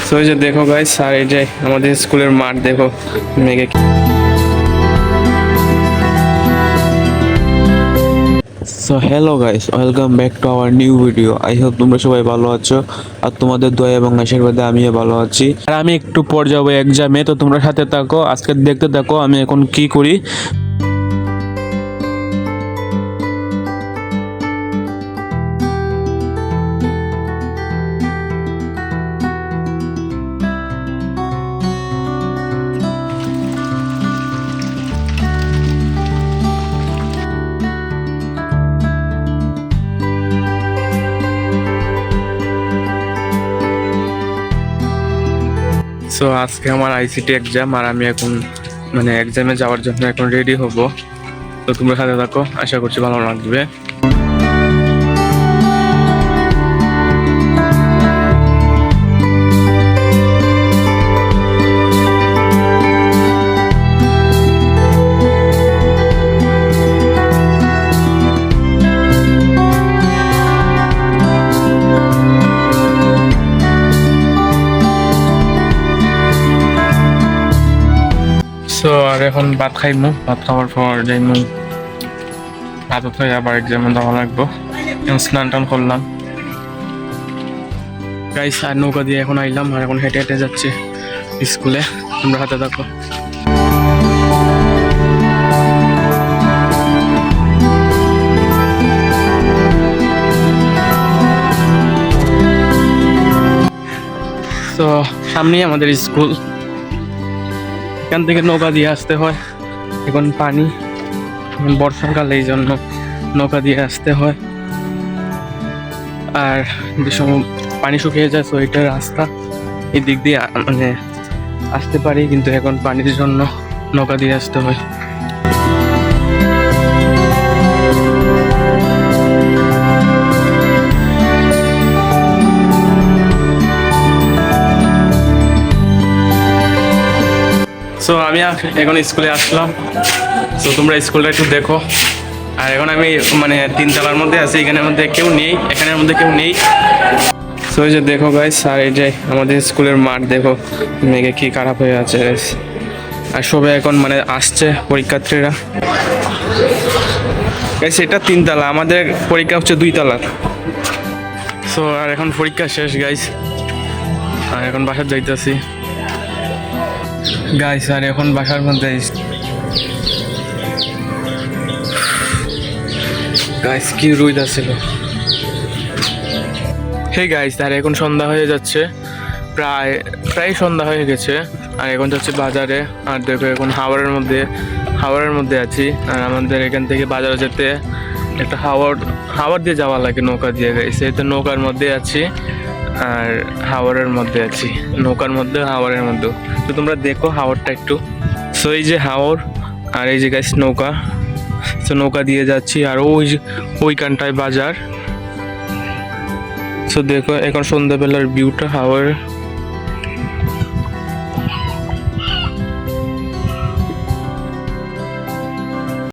So এই যে দেখো গাইস, আর এই যে আমাদের স্কুলের মাঠ দেখো মেঘে। So hello guys, welcome back to our new video. I hope তোমরা সবাই ভালো আছো, আর তোমাদের দয়া এবং আশীর্বাদে আমিও ভালো আছি। আর আমি একটু পর যাবো এক্সামে, তো তোমরা সাথে থাকো, আজকে দেখতে থাকো আমি এখন কি করি। সো আজকে আমার আইসিটি এক্সাম, আর আমি এখন এক্সামে যাওয়ার জন্য এখন রেডি হব। তো তোমরা সাথে থাকো, আশা করছি ভালো লাগবে। সো আর এখন ভাত খাইমু, ভাত খাওয়ার পর যাইমু ভাত খাই, আবার এক্সামে যাওয়া লাগবো। স্নান টান করলাম গাইস, আর নৌকা দিয়ে এখন আইলাম, আর এখন হেঁটে হেঁটে যাচ্ছি স্কুলে। তোমরা হাতে থাকো। তো সামনেই আমাদের স্কুল, এখান থেকে নৌকা দিয়ে আসতে হয়। এখন পানি, বর্ষাকাল, এই জন্য নৌকা দিয়ে আসতে হয়। আর যে সময় পানি শুকিয়ে যায়, তো এটা রাস্তা, এই দিক দিয়ে আসতে পারি, কিন্তু এখন পানির জন্য নৌকা দিয়ে আসতে হয়। সো আমি এখন স্কুলে আসলাম। তো তোমরা স্কুলটা একটু দেখো। আর এখন আমি তিনতলার মধ্যে আছি, এখানের মধ্যে কেউ নেই, এখানের মধ্যে কেউ নেই। সো এই যে দেখো গাইস, আর এই যে আমাদের স্কুলের মাঠ দেখো মেঘে কি খারাপ হয়ে আছে গাইস। আর সবাই এখন আসছে পরীক্ষার্থীরা গাইস। এটা তিনতলা, আমাদের পরীক্ষা হচ্ছে 2 তলার। সো আর এখন পরীক্ষা শেষ গাইস, আর এখন বাসার যাইতেছি গাইস। আর এখন বাসার মধ্যে গাইস কি রোদ ছিল। হে গাইস, আর এখন সন্ধ্যা হয়ে যাচ্ছে, প্রায় সন্ধ্যা হয়ে গেছে। আর এখন যাচ্ছে বাজারে। আর দেখো এখন হাওড়ের মধ্যে আছি। আর আমাদের এখান থেকে বাজারে যেতে একটা হাওড় দিয়ে যাওয়া লাগে, নৌকা দিয়ে গাইছে। তো নৌকার মধ্যে আছি, আর হাওড়ের মধ্যে আছি, নৌকার মধ্যে হাওড়ের মধ্যে। তো তোমরা দেখো হাওড়টা একটু। সো এই যে হাওড়, আর এই যে গাইস নৌকা। তো নৌকা দিয়ে যাচ্ছি, আর ওইখানটায় বাজার। তো দেখো এখন সন্ধ্যাবেলার ভিউটা হাওড়।